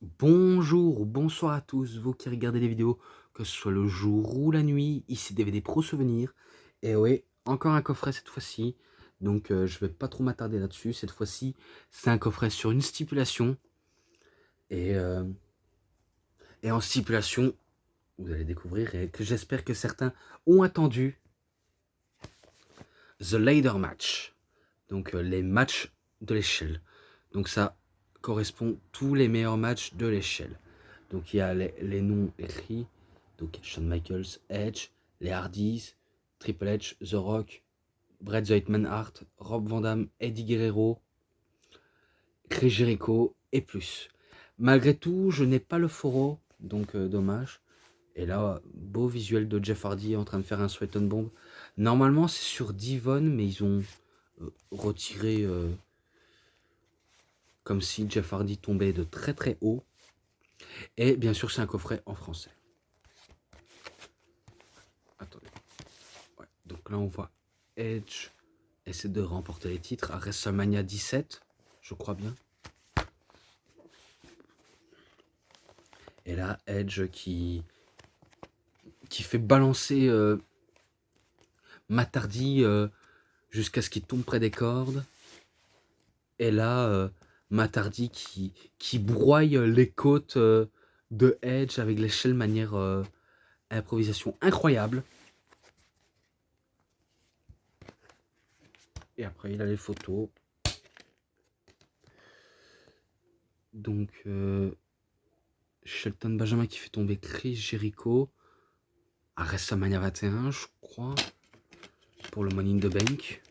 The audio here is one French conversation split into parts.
Bonjour ou bonsoir à tous, vous qui regardez les vidéos, que ce soit le jour ou la nuit, ici DVD Pro Souvenirs. Et oui, encore un coffret cette fois-ci, donc je vais pas trop m'attarder là-dessus. Cette fois-ci, c'est un coffret sur une stipulation. Et, euh, et en stipulation, vous allez découvrir, et que j'espère que certains ont attendu, The Ladder Match. Donc les matchs de l'échelle. Donc ça correspond tous les meilleurs matchs de l'échelle. Donc il y a les noms écrits, donc Shawn Michaels, Edge, les Hardys, Triple H, The Rock, Bret the Hitman Hart, Rob Van Dam, Eddie Guerrero, Chris Jericho et plus. Malgré tout, je n'ai pas le foro, donc dommage. Et là, beau visuel de Jeff Hardy en train de faire un sweat on bomb. Normalement, c'est sur Devon, mais ils ont retiré comme si Jeff Hardy tombait de très très haut. Et bien sûr, c'est un coffret en français. Attendez. Ouais. Donc là, on voit Edge essaie de remporter les titres à WrestleMania 17, je crois bien. Et là, Edge qui fait balancer Matt Hardy jusqu'à ce qu'il tombe près des cordes. Et là, Matt Hardy qui broye les côtes de Edge avec l'échelle de manière improvisation incroyable. Et après, il a les photos. Donc, Shelton Benjamin qui fait tomber Chris Jericho à WrestleMania 21, je crois, pour le Money in the Bank.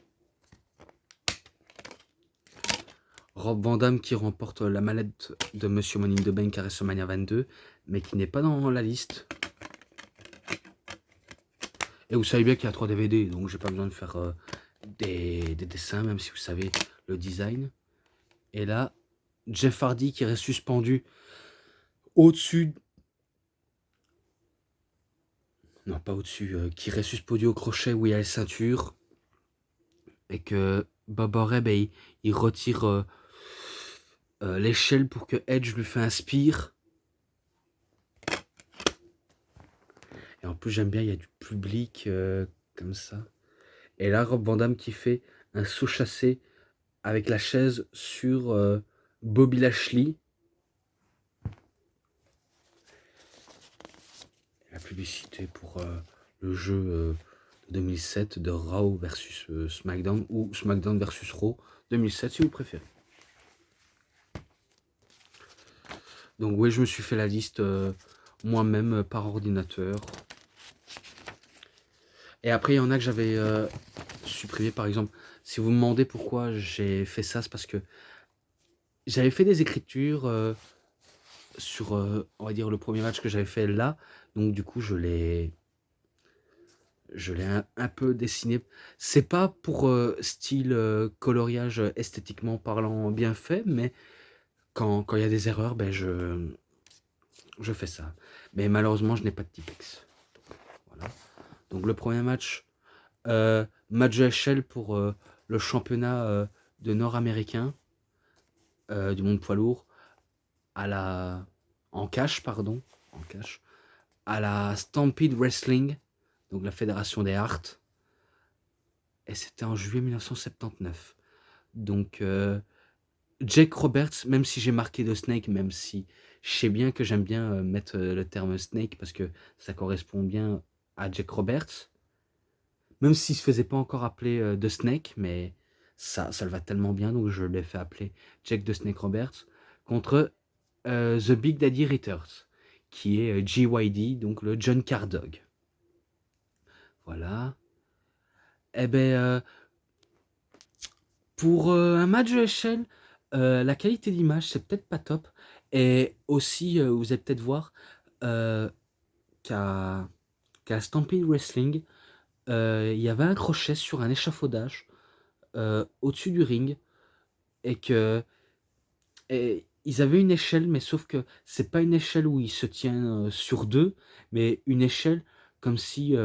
Rob Van Dam qui remporte la mallette de Monsieur Money in the Bank à WrestleMania 22, mais qui n'est pas dans la liste. Et vous savez bien qu'il y a 3 DVD, donc j'ai pas besoin de faire des dessins, même si vous savez le design. Et là, Jeff Hardy qui reste suspendu au-dessus. Non, pas au-dessus, qui reste suspendu au crochet où il y a les ceintures. Et que Bob Oreb, il retire l'échelle pour que Edge lui fait un spire. Et en plus, j'aime bien, il y a du public comme ça. Et là, Rob Van Dam qui fait un saut chassé avec la chaise sur Bobby Lashley. La publicité pour le jeu de 2007 de Raw versus SmackDown ou SmackDown versus Raw 2007 si vous préférez. Donc oui, je me suis fait la liste moi-même par ordinateur. Et après, il y en a que j'avais supprimé, par exemple. Si vous me demandez pourquoi j'ai fait ça, c'est parce que j'avais fait des écritures sur, on va dire, le premier match que j'avais fait là. Donc du coup, je l'ai un peu dessiné. C'est pas pour style coloriage esthétiquement parlant bien fait, mais quand il y a des erreurs, ben je fais ça. Mais malheureusement, je n'ai pas de Tipex. Voilà. Donc le premier match, match de échelle pour le championnat de nord-américain du monde poids lourd à la en cash pardon en cash à la Stampede Wrestling, donc la fédération des Arts, et c'était en juillet 1979. Donc Jake Roberts, même si j'ai marqué de Snake, même si je sais bien que j'aime bien mettre le terme Snake parce que ça correspond bien à Jake Roberts, même s'il se faisait pas encore appeler The Snake, mais ça le va tellement bien, donc je l'ai fait appeler Jake The Snake Roberts, contre The Big Daddy Returns, qui est GYD, donc le John Car Dog. Voilà. Eh ben, pour un match de échelle, la qualité d'image, c'est peut-être pas top. Et aussi, vous allez peut-être voir euh, qu'à Stampede Wrestling, il y avait un crochet sur un échafaudage au-dessus du ring. Et que ils avaient une échelle, mais sauf que c'est pas une échelle où il se tient sur deux, mais une échelle comme si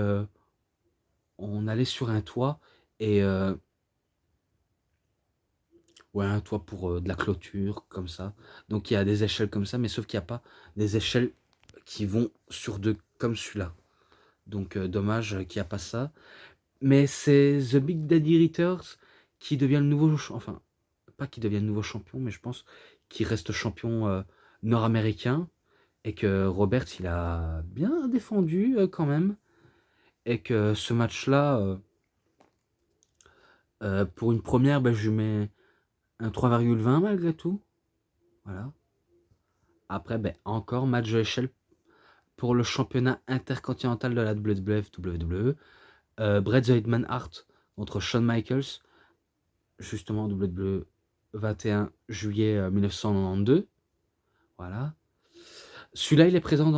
on allait sur un toit et Ouais, un toit pour de la clôture, comme ça. Donc il y a des échelles comme ça, mais sauf qu'il n'y a pas des échelles qui vont sur deux comme celui-là. Donc dommage qu'il n'y a pas ça. Mais c'est The Big Daddy Writers qui devient le nouveau, enfin, pas qui devient le nouveau champion, mais je pense qu'il reste champion nord-américain et que Robert, il a bien défendu quand même. Et que ce match-là, pour une première, ben, je lui mets un 3,20 malgré tout. Voilà. Après, ben, encore match de échelle pour le championnat intercontinental de la WWF WWE. Bret the Hitman Hart contre Shawn Michaels, justement WWE 21 juillet 1992. Voilà. Celui-là, il est présent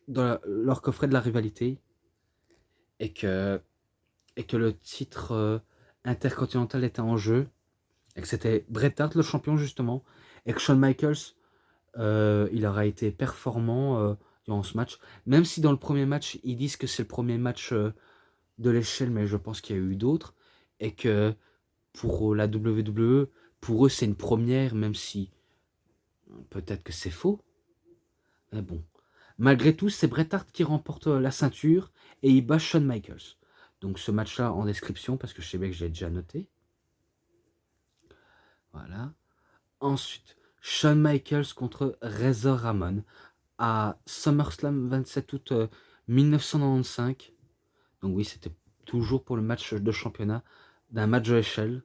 dans leur coffret de la rivalité et que, le titre intercontinental était en jeu et que c'était Bret Hart le champion justement et que Shawn Michaels il aura été performant durant ce match, même si dans le premier match ils disent que c'est le premier match de l'échelle, mais je pense qu'il y a eu d'autres et que pour la WWE, pour eux c'est une première, même si peut-être que c'est faux, mais bon. Malgré tout, c'est Bret Hart qui remporte la ceinture et il bat Shawn Michaels. Donc ce match-là en description, parce que je sais bien que je l'ai déjà noté. Voilà. Ensuite, Shawn Michaels contre Razor Ramon à SummerSlam 27 août 1995. Donc oui, c'était toujours pour le match de championnat d'un match de échelle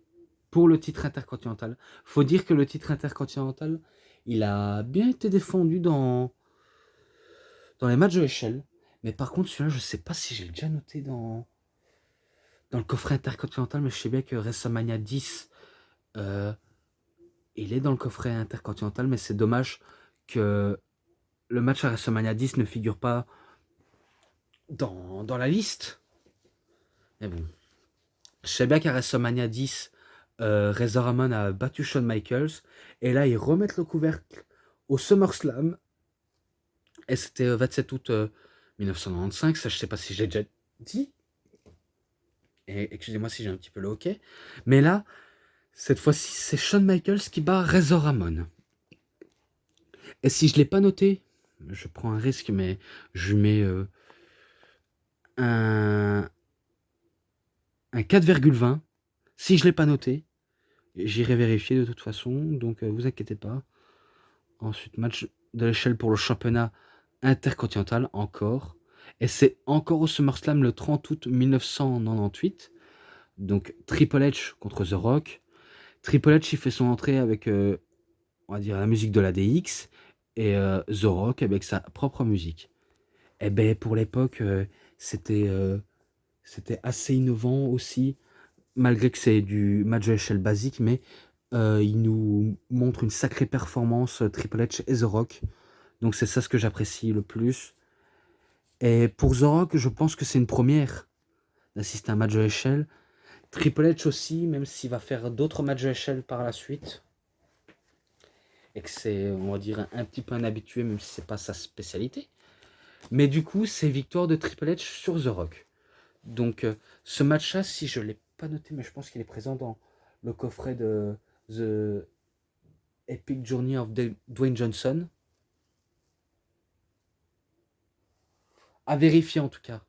pour le titre intercontinental. Faut dire que le titre intercontinental, il a bien été défendu dans les matchs de échelle. Mais par contre, celui-là, je sais pas si j'ai déjà noté dans le coffret intercontinental, mais je sais bien que WrestleMania 10, il est dans le coffret intercontinental, mais c'est dommage que le match à WrestleMania 10 ne figure pas dans la liste. Mais bon. Je sais bien qu'à WrestleMania 10, Razor Ramon a battu Shawn Michaels. Et là, ils remettent le couvercle au SummerSlam. Et c'était 27 août 1995. Ça, je sais pas si j'ai déjà dit. Et excusez-moi si j'ai un petit peu le hockey. Mais là, cette fois-ci, c'est Shawn Michaels qui bat Razor Ramon. Et si je ne l'ai pas noté, je prends un risque, mais je mets un 4,20. Si je ne l'ai pas noté, j'irai vérifier de toute façon. Donc, vous inquiétez pas. Ensuite, match de l'échelle pour le championnat intercontinental, encore. Et c'est encore au SummerSlam le 30 août 1998. Donc, Triple H contre The Rock. Triple H, il fait son entrée avec, on va dire, la musique de la DX. Et The Rock avec sa propre musique. Et ben pour l'époque, c'était assez innovant aussi, malgré que c'est du match de l'échelle basique, mais il nous montre une sacrée performance, Triple H et The Rock. Donc c'est ça ce que j'apprécie le plus. Et pour The Rock, je pense que c'est une première d'assister à un match de l'échelle. Triple H aussi, même s'il va faire d'autres matchs de l'échelle par la suite. Et que c'est, on va dire, un petit peu un habitué, même si c'est pas sa spécialité. Mais du coup, c'est victoire de Triple H sur The Rock. Donc ce match-là, si je ne l'ai pas noté, mais je pense qu'il est présent dans le coffret de The Epic Journey of Dwayne Johnson. À vérifier en tout cas.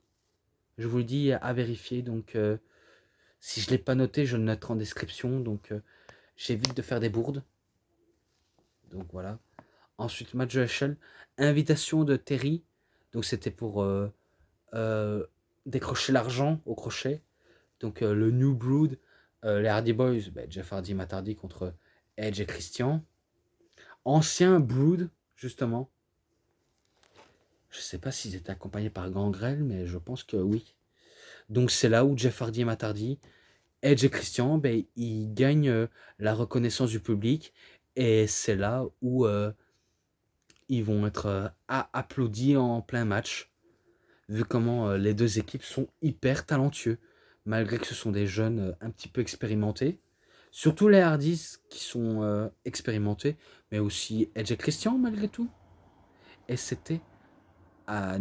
Je vous le dis, à vérifier. Donc si je ne l'ai pas noté, je le noterai en description. Donc j'évite de faire des bourdes. Donc voilà. Ensuite, match de l'échelle. Invitation de Terry. Donc c'était pour décrocher l'argent au crochet. Donc le New Brood, les Hardy Boys, Jeff Hardy, Matt Hardy contre Edge et Christian. Ancien Brood, justement. Je sais pas s'ils étaient accompagnés par Gangrel, mais je pense que oui. Donc c'est là où Jeff Hardy et Matt Hardy, Edge et Christian, ils gagnent la reconnaissance du public. Et c'est là où ils vont être applaudis en plein match. Vu comment les deux équipes sont hyper talentueux. Malgré que ce sont des jeunes un petit peu expérimentés. Surtout les Hardys qui sont expérimentés. Mais aussi Edge et Christian malgré tout. Et c'était à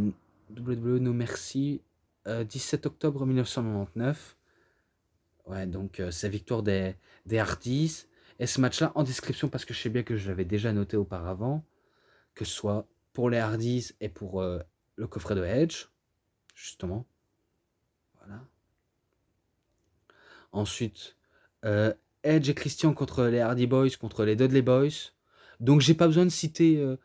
WWE No Mercy 17 octobre 1999. Ouais, donc c'est victoire des Hardys. Et ce match-là, en description, parce que je sais bien que je l'avais déjà noté auparavant, que ce soit pour les Hardys et pour le coffret de Edge, justement. Voilà. Ensuite, Edge et Christian contre les Hardy Boys, contre les Dudley Boys. Donc j'ai pas besoin de citer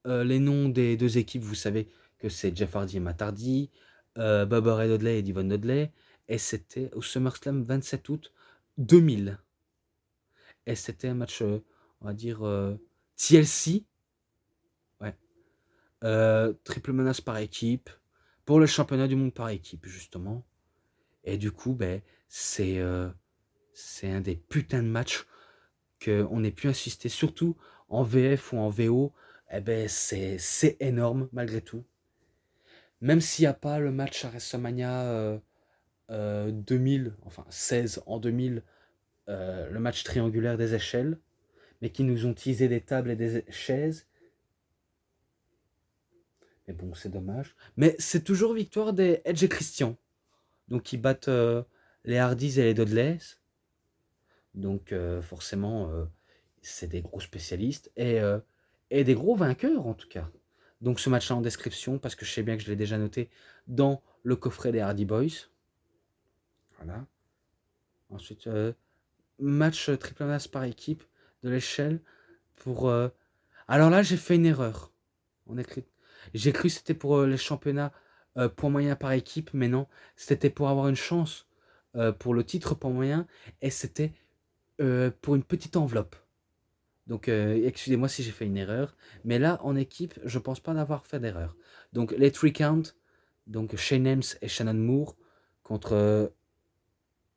les noms des deux équipes. Vous savez que c'est Jeff Hardy et Matt Hardy, Bubba Ray Dudley et Devon Dudley. Et c'était au SummerSlam 27 août 2000. Et c'était un match, on va dire, TLC. Ouais. Triple menace par équipe. Pour le championnat du monde par équipe, justement. Et du coup, ben, c'est un des putains de matchs qu'on ait pu assister, surtout en VF ou en VO. Eh ben, c'est énorme, malgré tout. Même s'il n'y a pas le match à WrestleMania 2000, enfin 16 en 2000, le match triangulaire des échelles, mais qui nous ont teasé des tables et des chaises. Mais bon, c'est dommage. Mais c'est toujours victoire des Edge et Christian. Donc ils battent les Hardys et les Dudleys. Donc forcément, c'est des gros spécialistes et des gros vainqueurs en tout cas. Donc ce match-là en description, parce que je sais bien que je l'ai déjà noté dans le coffret des Hardy Boys. Voilà. Ensuite, match triple menace par équipe de l'échelle pour... Alors là, j'ai fait une erreur. On écrit... J'ai cru que c'était pour les championnats points moyens par équipe, mais non. C'était pour avoir une chance pour le titre points moyens, et c'était pour une petite enveloppe. Donc, excusez-moi si j'ai fait une erreur. Mais là, en équipe, je pense pas d'avoir fait d'erreur. Donc, les 3 count, donc Shane Helms et Shannon Moore contre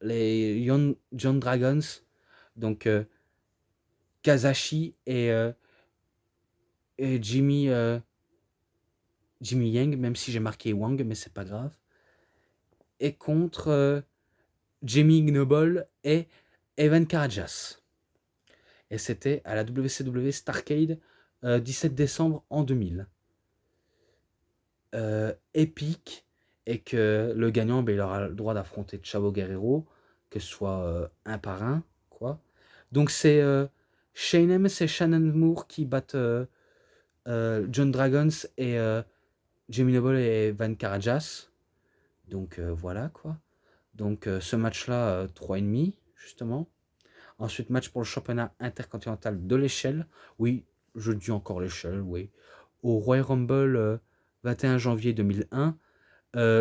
les John Dragons, donc Kazashi et Jimmy Yang, même si j'ai marqué Wang, mais c'est pas grave. Et contre Jamie Noble et Evan Karajas. Et c'était à la WCW Starrcade 17 décembre en 2000. Épique, et que le gagnant, ben, il aura le droit d'affronter Chavo Guerrero, que ce soit un par un, quoi. Donc c'est Shane Helms et Shannon Moore qui battent John Dragons et Jamie Noble et Van Karajas. Donc voilà, quoi. Donc ce match-là, 3,5, justement. Ensuite, match pour le championnat intercontinental de l'échelle. Oui, je dis encore l'échelle, oui. Au Royal Rumble, 21 janvier 2001.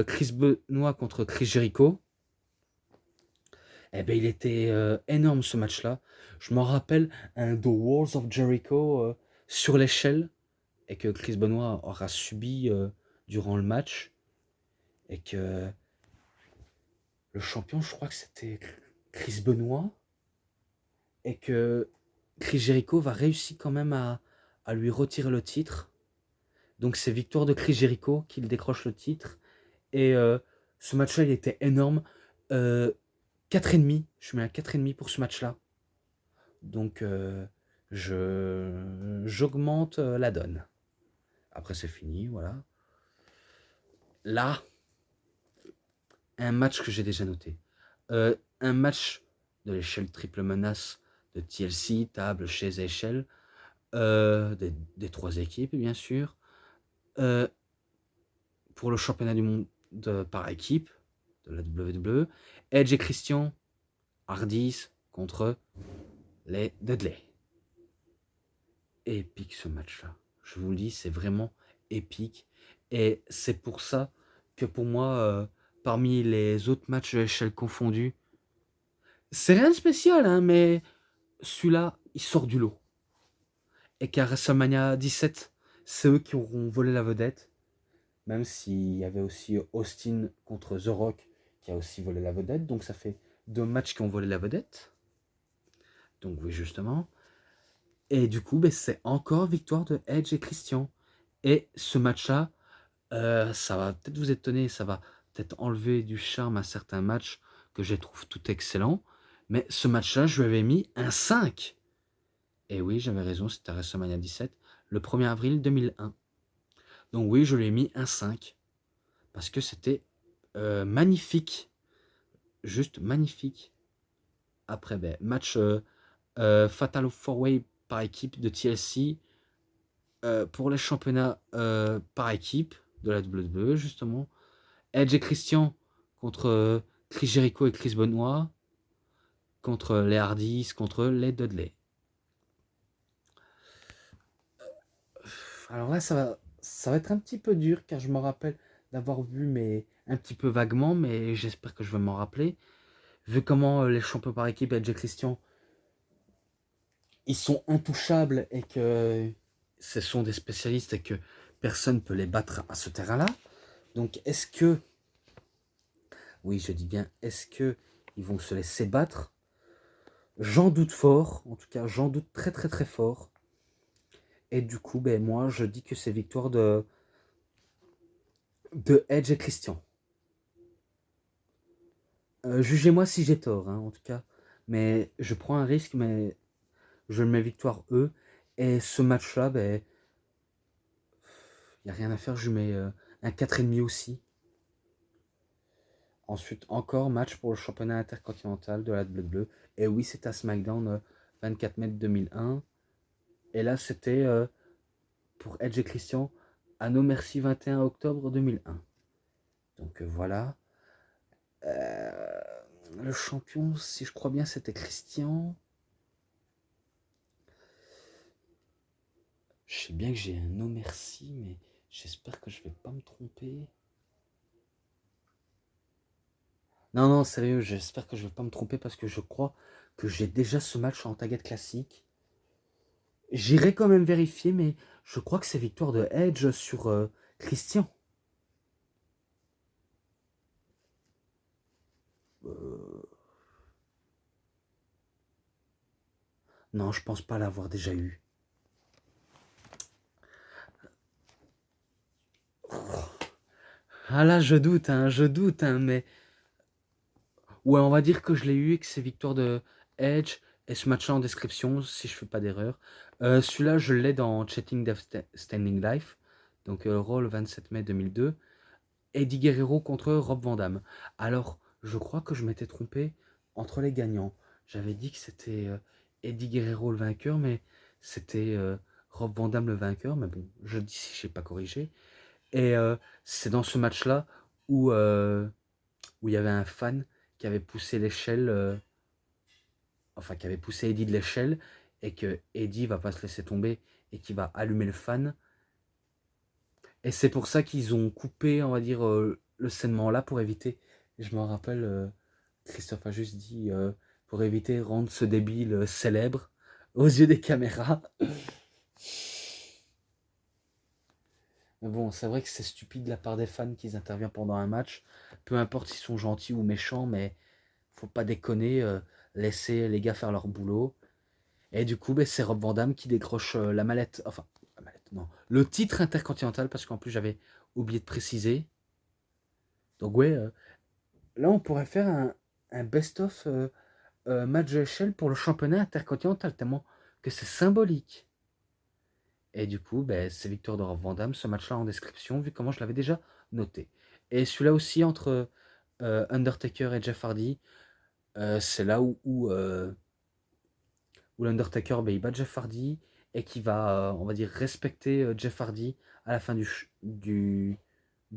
Chris Benoit contre Chris Jericho. Eh ben, il était énorme ce match-là. Je m'en rappelle, un The Walls of Jericho sur l'échelle, et que Chris Benoit aura subi durant le match. Et que le champion, je crois que c'était Chris Benoit. Et que Chris Jericho va réussir quand même à lui retirer le titre. Donc c'est victoire de Chris Jericho qui décroche le titre. Et ce match-là, il était énorme. 4,5. Je mets un 4,5 pour ce match-là. Donc j'augmente la donne. Après c'est fini, voilà. Là, un match que j'ai déjà noté. Un match de l'échelle triple menace de TLC, table, chaise et échelle. Des 3 équipes, bien sûr. Pour le championnat du monde par équipe de la WWE. Edge et Christian Hardys contre les Dudley. Épique ce match-là. Je vous le dis, c'est vraiment épique. Et c'est pour ça que pour moi, parmi les autres matchs de l'échelle confondus, c'est rien de spécial, hein, mais celui-là, il sort du lot. Et qu'à WrestleMania 17, c'est eux qui auront volé la vedette. Même s'il y avait aussi Austin contre The Rock qui a aussi volé la vedette. Donc ça fait 2 matchs qui ont volé la vedette. Donc oui, justement. Et du coup, ben, c'est encore victoire de Edge et Christian. Et ce match-là, ça va peut-être vous étonner, ça va peut-être enlever du charme à certains matchs que je trouve tout excellents. Mais ce match-là, je lui avais mis un 5. Et oui, j'avais raison, c'était à WrestleMania 17, le 1er avril 2001. Donc oui, je lui ai mis un 5. Parce que c'était magnifique. Juste magnifique. Après, ben, match Fatal 4-Way par équipe de TLC. Pour les championnats par équipe de la WWE, justement. Edge et Christian contre Chris Jericho et Chris Benoit. Contre les Hardys, contre les Dudley. Alors là, ça va être un petit peu dur, car je me rappelle d'avoir vu, mais un petit peu vaguement, mais j'espère que je vais m'en rappeler. Vu comment les champions par équipe, Edge et Christian, ils sont intouchables et que ce sont des spécialistes et que personne ne peut les battre à ce terrain-là. Donc est-ce que, oui je dis bien, est-ce que ils vont se laisser battre? J'en doute fort, en tout cas j'en doute très très très fort. Et du coup, ben moi je dis que c'est victoire de Edge et Christian. Jugez-moi si j'ai tort, hein, en tout cas. Mais je prends un risque, mais je mets victoire eux. Et ce match-là, ben, il n'y a rien à faire, je mets un 4,5 aussi. Ensuite, encore match pour le championnat intercontinental de la WWE. Et oui, c'est à SmackDown 24 mai 2001. Et là, c'était pour Edge et Christian à No Mercy 21 octobre 2001. Donc voilà. Le champion, si je crois bien, c'était Christian. Je sais bien que j'ai un no merci, mais j'espère que je vais pas me tromper. Non, non, sérieux, j'espère que je vais pas me tromper parce que je crois que j'ai déjà ce match en Target classique. J'irai quand même vérifier, mais je crois que c'est victoire de Edge sur Christian. Non, je pense pas l'avoir déjà eu. Ah là, je doute, mais... Ouais, on va dire que je l'ai eu et que c'est victoire de Edge. Et ce match-là en description, si je fais pas d'erreur. Celui-là, je l'ai dans Chatting Death Standing Life. Donc, Raw le 27 mai 2002. Eddie Guerrero contre Rob Van Dam. Alors, je crois que je m'étais trompé entre les gagnants. J'avais dit que c'était Eddie Guerrero le vainqueur, mais c'était Rob Van Dam le vainqueur. Mais bon, je dis si je n'ai pas corrigé. Et c'est dans ce match-là où il y avait un fan qui avait poussé l'échelle, enfin qui avait poussé Eddie de l'échelle, et que Eddie va pas se laisser tomber et qui va allumer le fan. Et c'est pour ça qu'ils ont coupé, on va dire, le saignement là pour éviter. Je me rappelle, Christophe a juste dit pour éviter rendre ce débile célèbre aux yeux des caméras. Mais bon, c'est vrai que c'est stupide de la part des fans qu'ils interviennent pendant un match. Peu importe s'ils sont gentils ou méchants, mais faut pas déconner, laisser les gars faire leur boulot. Et du coup, ben, c'est Rob Van Dam qui décroche la mallette, enfin, la mallette, non, le titre intercontinental, parce qu'en plus j'avais oublié de préciser. Donc ouais, là on pourrait faire un best-of match de échelle pour le championnat intercontinental, tellement que c'est symbolique. Et du coup, ben, c'est victoire de Rob Van Dam, ce match-là en description, vu comment je l'avais déjà noté. Et celui-là aussi entre Undertaker et Jeff Hardy, c'est là où l'Undertaker, ben, il bat Jeff Hardy et qui va, on va dire, respecter Jeff Hardy à la fin de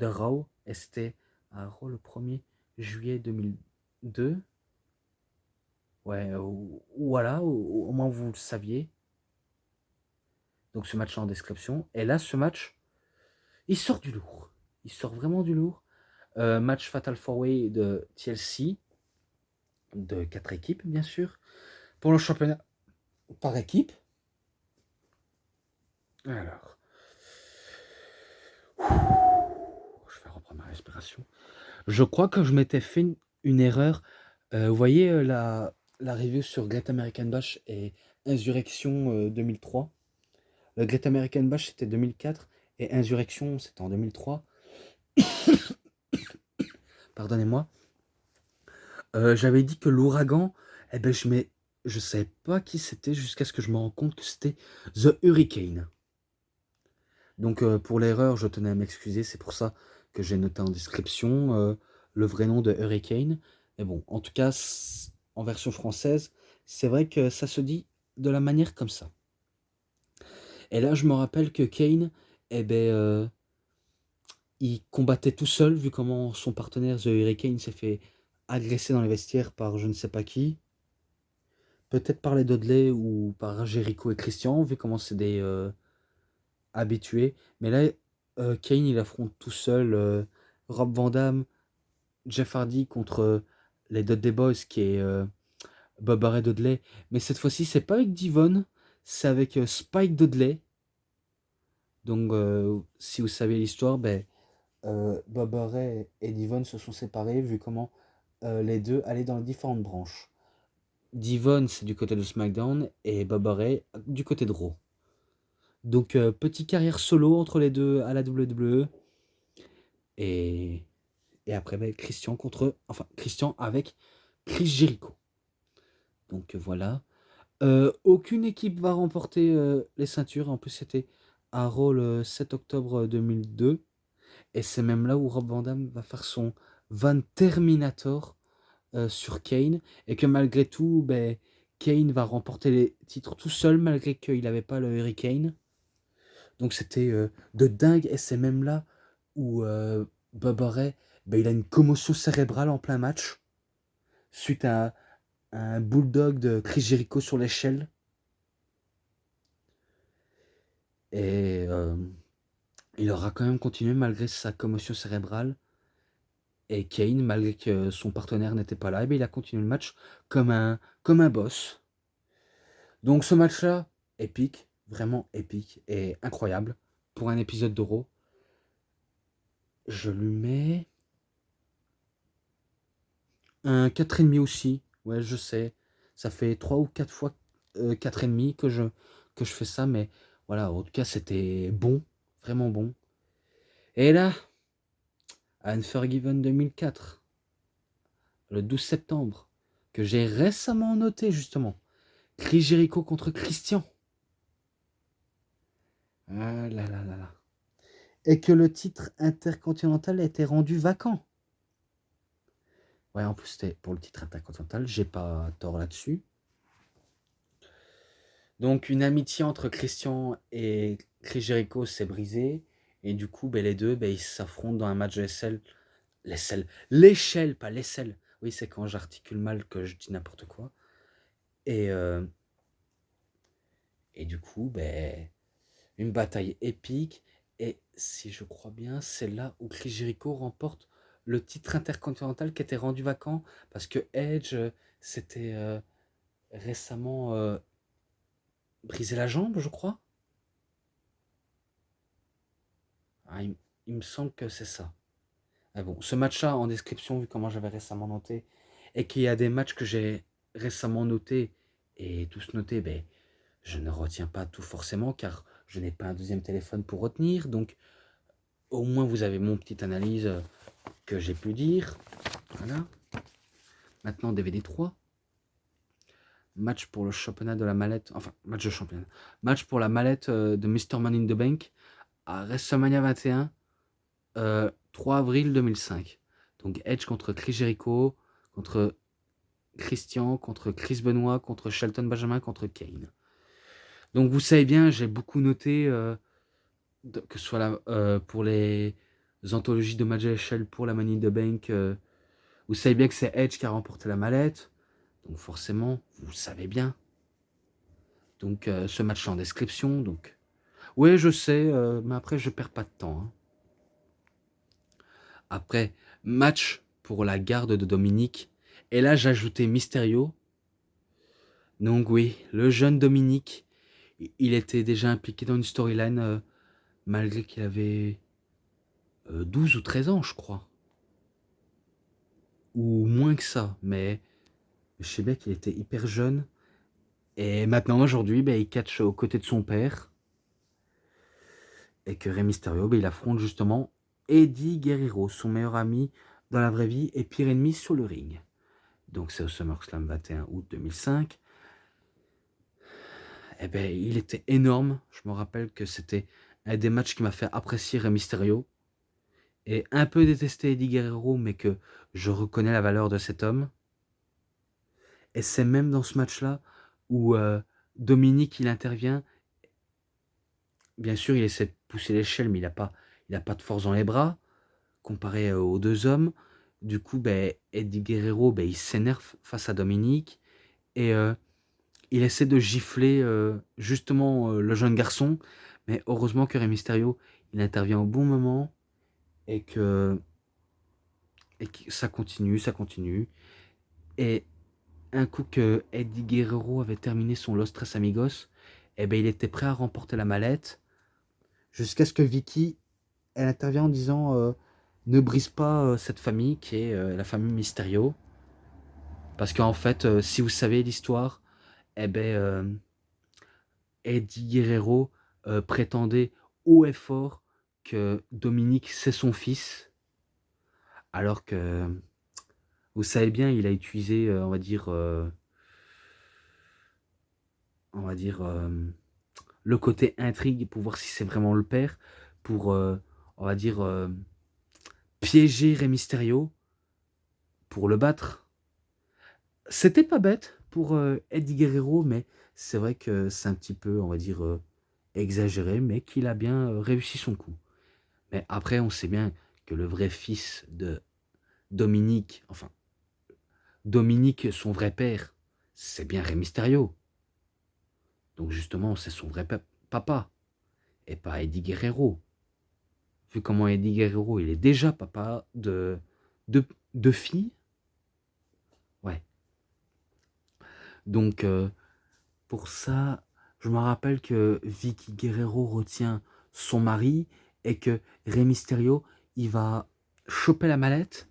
Raw. Et c'était à Raw le 1er juillet 2002. Ouais, voilà, au moins vous le saviez. Donc ce match en description. Et là, ce match, il sort du lourd. Il sort vraiment du lourd. Match Fatal 4-Way de TLC, de 4 équipes, bien sûr. Pour le championnat par équipe. Alors, je vais reprendre ma respiration. Je crois que je m'étais fait une erreur. Vous voyez la review sur Great American Bash et Insurrection 2003. Le Great American Bash c'était 2004 et Insurrection c'était en 2003. Pardonnez-moi. J'avais dit que l'ouragan, eh ben je savais pas qui c'était jusqu'à ce que je me rende compte que c'était The Hurricane. Donc pour l'erreur, je tenais à m'excuser, c'est pour ça que j'ai noté en description le vrai nom de Hurricane. Mais bon, en tout cas, en version française, C'est vrai que ça se dit de la manière comme ça. Et là, je me rappelle que Kane, eh ben, il combattait tout seul, vu comment son partenaire, The Hurricane, s'est fait agresser dans les vestiaires par je ne sais pas qui. Peut-être par les Dudley ou par Jericho et Christian, vu comment c'est des habitués. Mais là, Kane, il affronte tout seul Rob Van Dam, Jeff Hardy contre les Dudley Boys, qui est Bob Barret Dudley. Mais cette fois-ci, c'est pas avec Devon, c'est avec Spike Dudley. Donc, si vous savez l'histoire, ben, Bob Barret et Devon se sont séparés, vu comment les deux allaient dans les différentes branches. Devon, c'est du côté de SmackDown, et Bob Barret du côté de Raw. Donc, petite carrière solo entre les deux à la WWE. Et, et après, ben, Christian avec Chris Jericho. Donc, voilà. Aucune équipe va remporter les ceintures. En plus, c'était à Raw le 7 octobre 2002. Et c'est même là où Rob Van Dam va faire son Van Terminator sur Kane. Et que malgré tout, ben, Kane va remporter les titres tout seul, malgré qu'il n'avait pas le Hurricane. Donc c'était de dingue. Et c'est même là où Bubba Ray, ben, il a une commotion cérébrale en plein match. Suite à un bulldog de Chris Jericho sur l'échelle. Et il aura quand même continué malgré sa commotion cérébrale. Et Kane, malgré que son partenaire n'était pas là, eh bien, il a continué le match comme un boss. Donc ce match-là, épique, vraiment épique et incroyable pour un épisode d'Euro. Je lui mets un 4,5 aussi. Ouais, je sais. Ça fait 3 ou 4 fois 4,5 que je fais ça. Mais voilà, en tout cas, c'était bon. Vraiment bon. Et là, Unforgiven 2004, le 12 septembre, que j'ai récemment noté justement. Chris Jericho contre Christian. Ah là là là là. Et que le titre intercontinental était rendu vacant. Ouais, en plus, c'était pour le titre intercontinental. J'ai pas tort là-dessus. Donc, une amitié entre Christian et Chris Jericho s'est brisée. Et du coup, ben, les deux, ben, ils s'affrontent dans un match de SL. L'échelle, pas l'aisselle. Oui, c'est quand j'articule mal que je dis n'importe quoi. Et, et du coup, ben, une bataille épique. Et si je crois bien, c'est là où Chris Jericho remporte le titre intercontinental qui était rendu vacant. Parce que Edge s'était récemment brisé la jambe, je crois. Ah, il me semble que c'est ça. Ah bon, ce match-là, en description, vu comment j'avais récemment noté, et qu'il y a des matchs que j'ai récemment notés, et tous notés, ben, je ne retiens pas tout forcément, car je n'ai pas un deuxième téléphone pour retenir, donc au moins vous avez mon petite analyse que j'ai pu dire. Voilà. Maintenant, DVD 3. Match pour le championnat de la mallette, enfin, match de championnat. Match pour la mallette de Mr. Man in the Bank à WrestleMania 21, 3 avril 2005. Donc Edge contre Chris Jericho, contre Christian, contre Chris Benoit, contre Shelton Benjamin, contre Kane. Donc vous savez bien, j'ai beaucoup noté, que ce soit pour les anthologies de match à l'échelle pour la Money in the Bank, vous savez bien que c'est Edge qui a remporté la mallette. Donc forcément, vous le savez bien. Donc ce match en description. Donc oui, je sais, mais après je perds pas de temps. Hein. Après, match pour la garde de Dominique. Et là, j'ajoutais Mysterio. Donc oui, le jeune Dominique, il était déjà impliqué dans une storyline, malgré qu'il avait 12 ou 13 ans, je crois. Ou moins que ça, mais je sais bien qu'il était hyper jeune. Et maintenant, aujourd'hui, ben, il catch aux côtés de son père. Et que Rey Mysterio, ben, il affronte justement Eddie Guerrero, son meilleur ami dans la vraie vie et pire ennemi sur le ring. Donc c'est au SummerSlam 21 août 2005. Eh ben, il était énorme. Je me rappelle que c'était un des matchs qui m'a fait apprécier Rey Mysterio. Et un peu détester Eddie Guerrero, mais que je reconnais la valeur de cet homme. Et c'est même dans ce match-là où Dominique, il intervient. Bien sûr, il essaie de pousser l'échelle, mais il a pas de force dans les bras, comparé aux deux hommes. Du coup, ben, Eddie Guerrero, ben, il s'énerve face à Dominique et il essaie de gifler justement le jeune garçon. Mais heureusement que Rey Mysterio, il intervient au bon moment et que ça continue, ça continue. Et un coup que Eddie Guerrero avait terminé son Los Tres Amigos, eh ben, il était prêt à remporter la mallette jusqu'à ce que Vicky, elle intervient en disant ne brise pas cette famille qui est la famille Mysterio. Parce qu'en fait, si vous savez l'histoire, eh ben, Eddie Guerrero prétendait haut et fort que Dominique c'est son fils, alors que vous savez bien, il a utilisé, on va dire le côté intrigue pour voir si c'est vraiment le père, pour, on va dire, piéger Rey Mysterio pour le battre. C'était pas bête pour Eddie Guerrero, mais c'est vrai que c'est un petit peu, on va dire, exagéré, mais qu'il a bien réussi son coup. Mais après, on sait bien que le vrai fils de Dominique, enfin, Dominique, son vrai père, c'est bien Rey Mysterio. Donc justement, c'est son vrai papa, et pas Eddie Guerrero. Vu comment Eddie Guerrero, il est déjà papa de, de filles. Ouais. Donc, pour ça, je me rappelle que Vicky Guerrero retient son mari et que Rey Mysterio, il va choper la mallette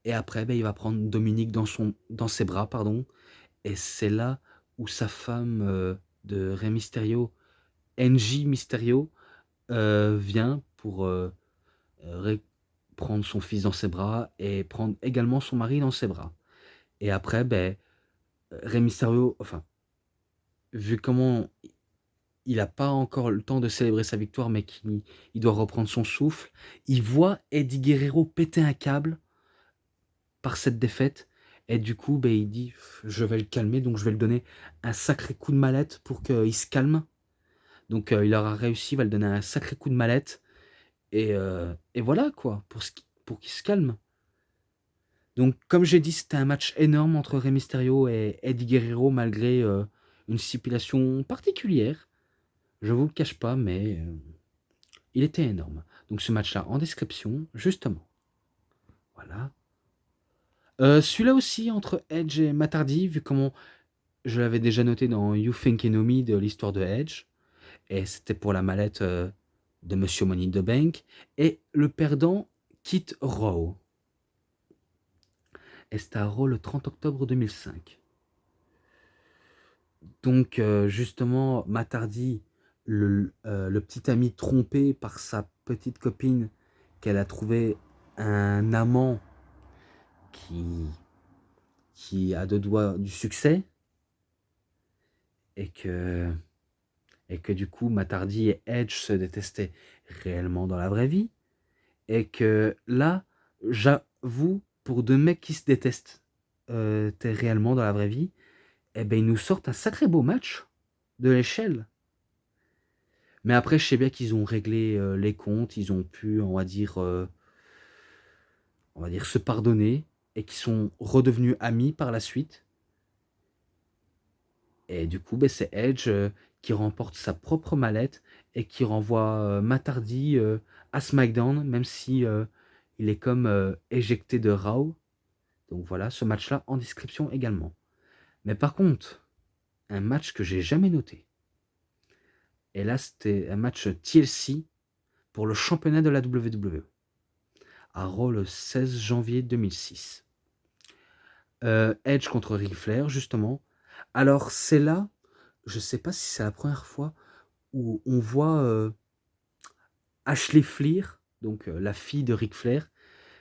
et après, ben, il va prendre Dominique dans ses bras, pardon. Et c'est là où sa femme de Rey Mysterio, Angie Mysterio, vient pour prendre son fils dans ses bras et prendre également son mari dans ses bras. Et après, ben, Rey Mysterio, enfin, vu comment il n'a pas encore le temps de célébrer sa victoire, mais qu'il il doit reprendre son souffle, il voit Eddie Guerrero péter un câble par cette défaite, et du coup, ben, il dit je vais le calmer, donc je vais lui donner un sacré coup de mallette pour qu'il se calme. Donc il aura réussi, il va lui donner un sacré coup de mallette, et voilà quoi, pour qu'il se calme. Donc comme j'ai dit, c'était un match énorme entre Rey Mysterio et Eddie Guerrero, malgré une stipulation particulière. Je vous le cache pas, mais il était énorme. Donc ce match-là en description, justement. Voilà. Celui-là aussi, entre Edge et Matardi, vu comment je l'avais déjà noté dans You Think You Know Me de l'histoire de Edge, et c'était pour la mallette de Monsieur Money in the Bank, et le perdant, Kit Rowe. Et c'était à Raw le 30 octobre 2005. Donc justement, Matardi, le petit ami trompé par sa petite copine, qu'elle a trouvé un amant qui, qui a deux doigts du succès, et que, et que du coup Matardi et Edge se détestaient réellement dans la vraie vie, et que là, j'avoue, pour deux mecs qui se détestent réellement dans la vraie vie, eh ben ils nous sortent un sacré beau match de l'échelle. Mais après, je sais bien qu'ils ont réglé les comptes, ils ont pu, on va dire se pardonner, et qu'ils sont redevenus amis par la suite. Et du coup, ben, c'est Edge qui remporte sa propre mallette et qui renvoie Matardi à SmackDown, même si il est comme éjecté de Raw. Donc voilà, ce match-là en description également. Mais par contre, un match que j'ai jamais noté. Et là, c'était un match TLC pour le championnat de la WWE. À Raw le 16 janvier 2006. Edge contre Ric Flair, justement. Alors, c'est là, je sais pas si c'est la première fois où on voit Ashley Fleer, donc la fille de Ric Flair.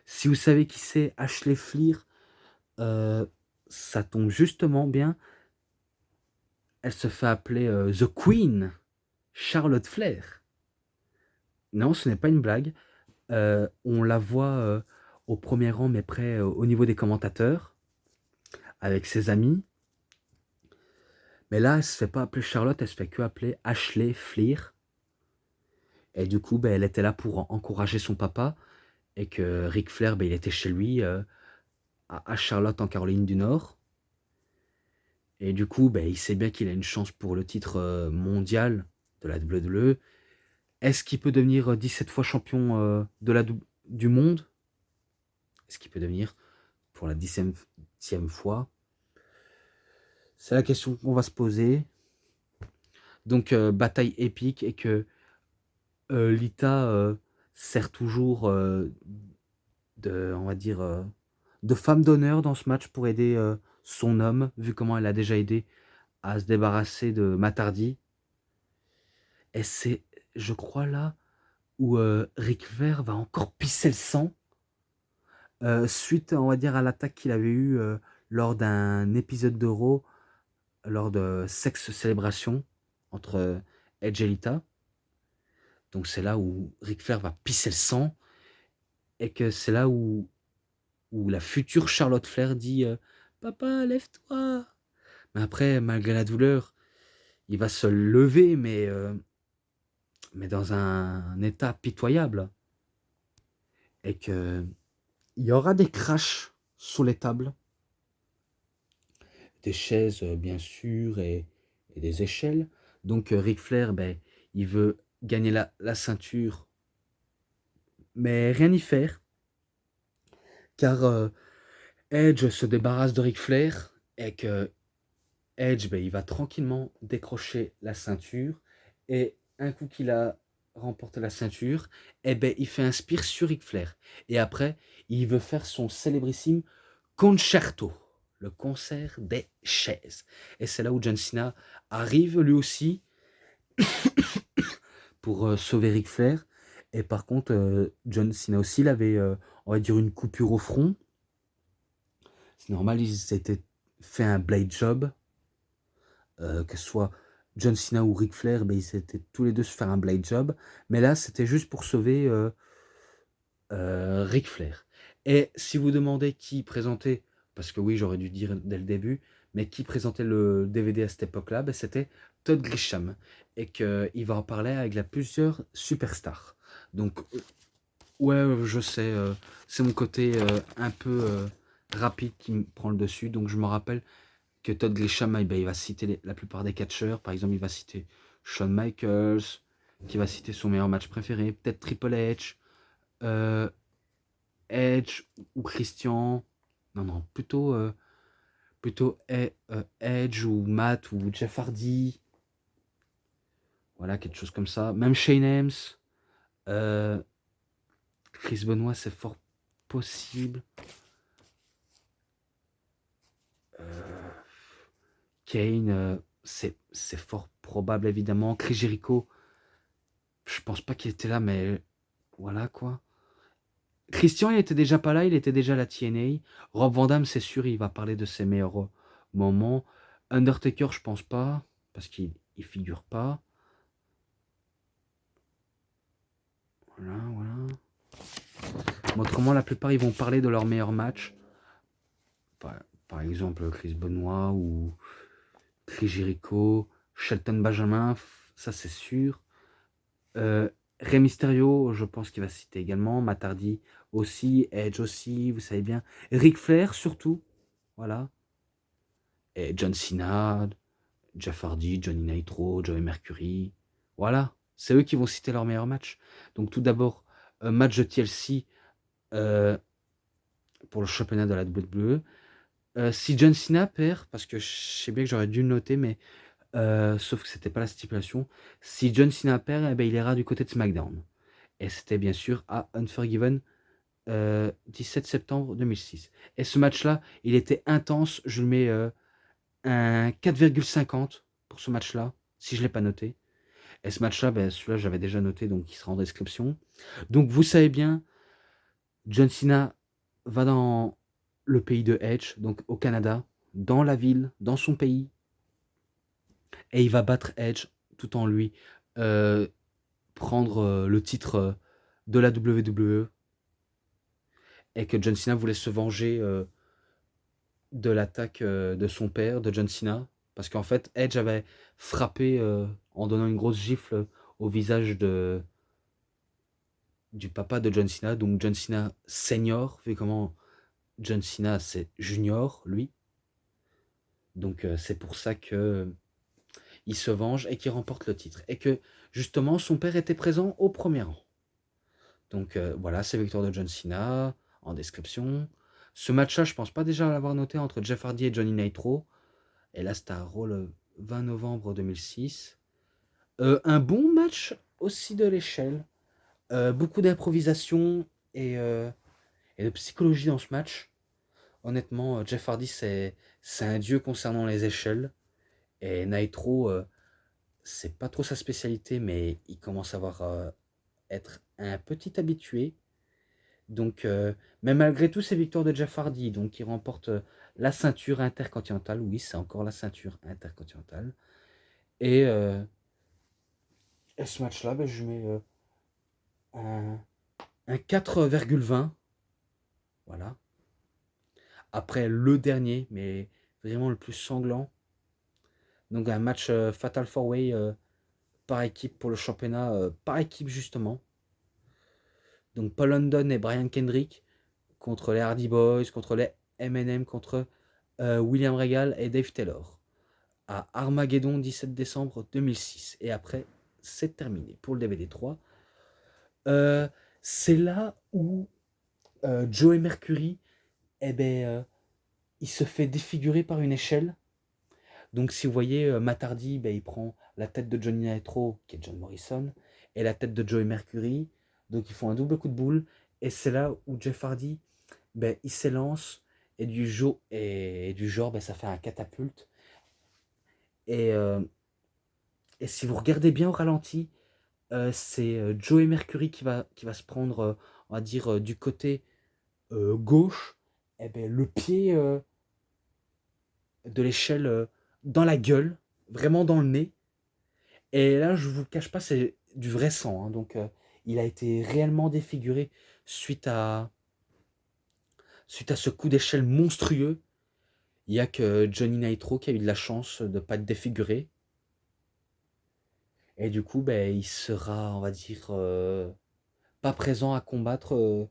Si vous savez qui c'est Ashley Fleer, ça tombe justement bien. Elle se fait appeler The Queen, Charlotte Flair. Non, ce n'est pas une blague. On la voit au premier rang, mais près au niveau des commentateurs, avec ses amis. Mais là, elle se fait pas appeler Charlotte, elle se fait que appeler Ashley Fleer. Et du coup, ben, elle était là pour encourager son papa. Et que Ric Flair, ben, il était chez lui à Charlotte, en Caroline du Nord. Et du coup, ben, il sait bien qu'il a une chance pour le titre mondial de la WWE. Est-ce qu'il peut devenir 17 fois champion du monde? Est-ce qu'il peut devenir pour la 17e fois? C'est la question qu'on va se poser. Donc, bataille épique et que Lita sert toujours on va dire, de femme d'honneur dans ce match pour aider son homme, vu comment elle a déjà aidé à se débarrasser de Matardi. Et c'est, je crois, là où Ric Flair va encore pisser le sang suite, on va dire, à l'attaque qu'il avait eue lors d'un épisode de Raw, lors de Sex Célébration entre Edge et Lita. Donc c'est là où Ric Flair va pisser le sang et que c'est là où la future Charlotte Flair dit Papa, lève-toi. Mais après, malgré la douleur, il va se lever, mais dans un état pitoyable. Et que il y aura des crashs sous les tables, des chaises bien sûr, et des échelles. Donc Ric Flair, ben, il veut gagner la ceinture, mais rien y faire, car Edge se débarrasse de Ric Flair, et que Edge, ben, il va tranquillement décrocher la ceinture, et un coup qu'il a remporté la ceinture, eh ben, il fait un spear sur Ric Flair. Et après, il veut faire son célébrissime concerto, le concert des chaises. Et c'est là où John Cena arrive lui aussi pour sauver Ric Flair. Et par contre, John Cena aussi, il avait, on va dire, une coupure au front. C'est normal, ils s'étaient fait un blade job. Que ce soit John Cena ou Ric Flair, ben, ils étaient tous les deux se faire un blade job. Mais là, c'était juste pour sauver Ric Flair. Et si vous demandez qui présentait, parce que oui, j'aurais dû dire dès le début, mais qui présentait le DVD à cette époque-là, ben, c'était Todd Grisham. Et qu'il va en parler avec plusieurs superstars. Donc, ouais, je sais, c'est mon côté un peu rapide qui me prend le dessus. Donc, je me rappelle que Todd Grisham, eh ben, il va citer la plupart des catcheurs. Par exemple, il va citer Shawn Michaels, qui va citer son meilleur match préféré, peut-être Triple H, euh, Edge ou Christian. Non, non, plutôt Edge ou Matt ou Jeff Hardy. Voilà, quelque chose comme ça. Même Shane Helms, euh, Chris Benoit, c'est fort possible. Euh, Kane, c'est fort probable, évidemment. Chris Jericho, je pense pas qu'il était là, mais voilà quoi. Christian, il était déjà pas là, il était déjà à la TNA. Rob Van Dam, c'est sûr, il va parler de ses meilleurs moments. Undertaker, je pense pas, parce qu'il figure pas. Voilà, voilà. Autrement, la plupart, ils vont parler de leur meilleur match. Par exemple, Chris Benoit ou Chris Jericho, Shelton Benjamin, ça c'est sûr. Rey Mysterio, je pense qu'il va citer également. Matt Hardy aussi, Edge aussi, vous savez bien. Ric Flair surtout, voilà. Et John Cena, Jeff Hardy, Johnny Nitro, Joey Mercury. Voilà, c'est eux qui vont citer leur meilleur match. Donc tout d'abord, match de TLC pour le championnat de la WWE. Si John Cena perd, parce que je sais bien que j'aurais dû le noter, mais sauf que c'était pas la stipulation. Si John Cena perd, eh ben, il ira du côté de SmackDown. Et c'était bien sûr à Unforgiven 17 septembre 2006. Et ce match-là, il était intense. Je lui mets un 4,50 pour ce match-là, si je ne l'ai pas noté. Et ce match-là, ben, celui-là, j'avais déjà noté, donc il sera en description. Donc vous savez bien, John Cena va dans le pays de Edge, donc au Canada, dans la ville, dans son pays, et il va battre Edge tout en lui euh, prendre le titre de la WWE, et que John Cena voulait se venger de l'attaque de son père, de John Cena, Parce qu'en fait, Edge avait frappé en donnant une grosse gifle au visage du papa de John Cena, donc John Cena senior, vu comment John Cena c'est junior, lui. Donc c'est pour ça que il se venge et qu'il remporte le titre. Et que justement son père était présent au premier rang. Donc voilà, c'est victoire de John Cena en description. Ce match-là, je pense pas déjà l'avoir noté entre Jeff Hardy et Johnny Nitro. Et là, c'était à Raw le 20 novembre 2006. Un bon match aussi de l'échelle. Beaucoup d'improvisation et de psychologie dans ce match. Honnêtement, Jeff Hardy, c'est un dieu concernant les échelles. Et Nitro, c'est pas trop sa spécialité, mais il commence à être un petit habitué. Donc, mais malgré tout, c'est victoire de Jeff Hardy. Donc, il remporte la ceinture intercontinentale. Oui, c'est encore la ceinture intercontinentale. Et, ce match-là, ben, je mets un 4,20. Voilà. Après le dernier, mais vraiment le plus sanglant. Donc, un match Fatal 4-Way par équipe pour le championnat, par équipe justement. Donc, Paul London et Brian Kendrick contre les Hardy Boys, contre les M&M, contre William Regal et Dave Taylor à Armageddon 17 décembre 2006. Et après, c'est terminé pour le DVD 3. C'est là où Joey Mercury, eh ben, il se fait défigurer par une échelle. Donc si vous voyez, Matt Hardy, ben, il prend la tête de Johnny Nitro, qui est John Morrison, et la tête de Joey Mercury. Donc ils font un double coup de boule. Et c'est là où Jeff Hardy, ben, il s'élance et du genre, ben, ça fait un catapulte. Et, si vous regardez bien au ralenti, c'est Joey Mercury qui va se prendre, on va dire, du côté gauche, et ben, le pied de l'échelle dans la gueule, vraiment dans le nez. Et là, je vous le cache pas, c'est du vrai sang. Hein, donc, il a été réellement défiguré suite à ce coup d'échelle monstrueux. Il n'y a que Johnny Nitro qui a eu de la chance de ne pas être défiguré. Et du coup, ben, il sera, on va dire, pas présent à combattre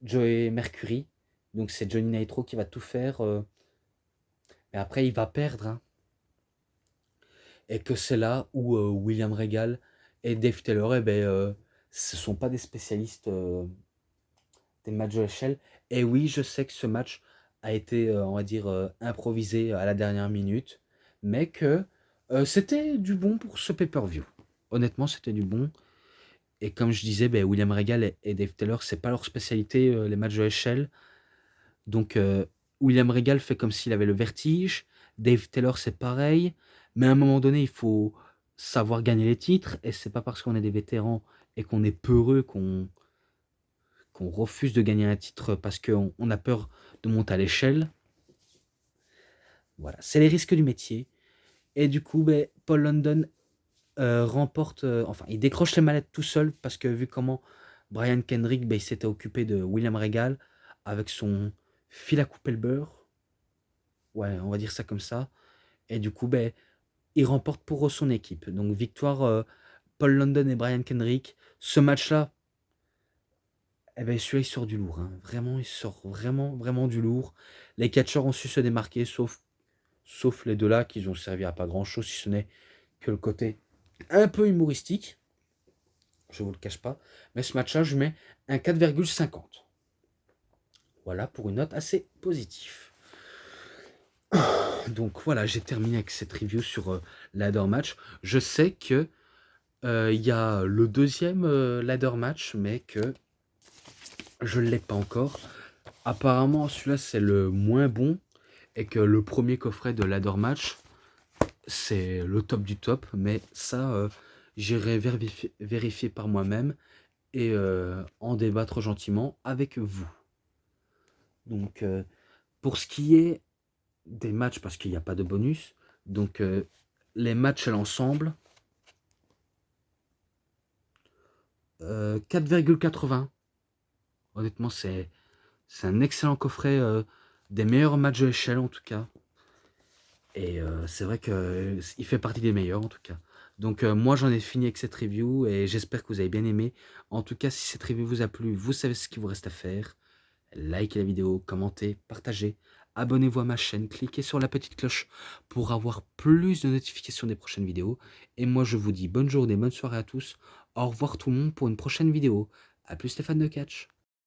Joey Mercury. Donc c'est Johnny Nitro qui va tout faire. Mais après, il va perdre. Hein. Et que c'est là où William Regal et Dave Taylor, eh ben, ce ne sont pas des spécialistes des matchs de l'échelle. Et oui, je sais que ce match a été, on va dire, improvisé à la dernière minute. Mais que c'était du bon pour ce pay-per-view. Honnêtement, c'était du bon. Et comme je disais, ben, William Regal et Dave Taylor, c'est pas leur spécialité, les matchs de l'échelle. Donc, William Regal fait comme s'il avait le vertige. Dave Taylor, c'est pareil. Mais à un moment donné, il faut savoir gagner les titres. Et c'est pas parce qu'on est des vétérans et qu'on est peureux qu'on refuse de gagner un titre parce qu'on a peur de monter à l'échelle. Voilà, c'est les risques du métier. Et du coup, ben, Paul London remporte, enfin, il décroche les mallettes tout seul parce que vu comment Brian Kendrick, ben, il s'était occupé de William Regal avec son fil à couper le beurre. Ouais, on va dire ça comme ça. Et du coup, ben, il remporte pour son équipe. Donc, victoire Paul London et Brian Kendrick. Ce match-là, eh ben, celui-là, il sort du lourd. Hein. Vraiment, il sort vraiment, vraiment du lourd. Les catcheurs ont su se démarquer, sauf les deux là, qui ont servi à pas grand-chose, si ce n'est que le côté un peu humoristique. Je vous le cache pas. Mais ce match-là, je mets un 4,50. Voilà, pour une note assez positive. Donc voilà, j'ai terminé avec cette review sur ladder match. Je sais que il y a le deuxième ladder match, mais que je ne l'ai pas encore. Apparemment, celui-là, c'est le moins bon, et que le premier coffret de ladder match, c'est le top du top, mais ça, j'irai vérifier par moi-même et en débattre gentiment avec vous. Donc, pour ce qui est des matchs, parce qu'il n'y a pas de bonus, donc les matchs à l'ensemble, 4,80. Honnêtement, c'est un excellent coffret, des meilleurs matchs de l'échelle en tout cas. Et c'est vrai que il fait partie des meilleurs en tout cas. Donc moi j'en ai fini avec cette review et j'espère que vous avez bien aimé. En tout cas, si cette review vous a plu, vous savez ce qu'il vous reste à faire. Likez la vidéo, commentez, partagez, abonnez-vous à ma chaîne, cliquez sur la petite cloche pour avoir plus de notifications des prochaines vidéos. Et moi je vous dis bonne journée, bonne soirée à tous. Au revoir tout le monde pour une prochaine vidéo. A plus Stéphane de Catch.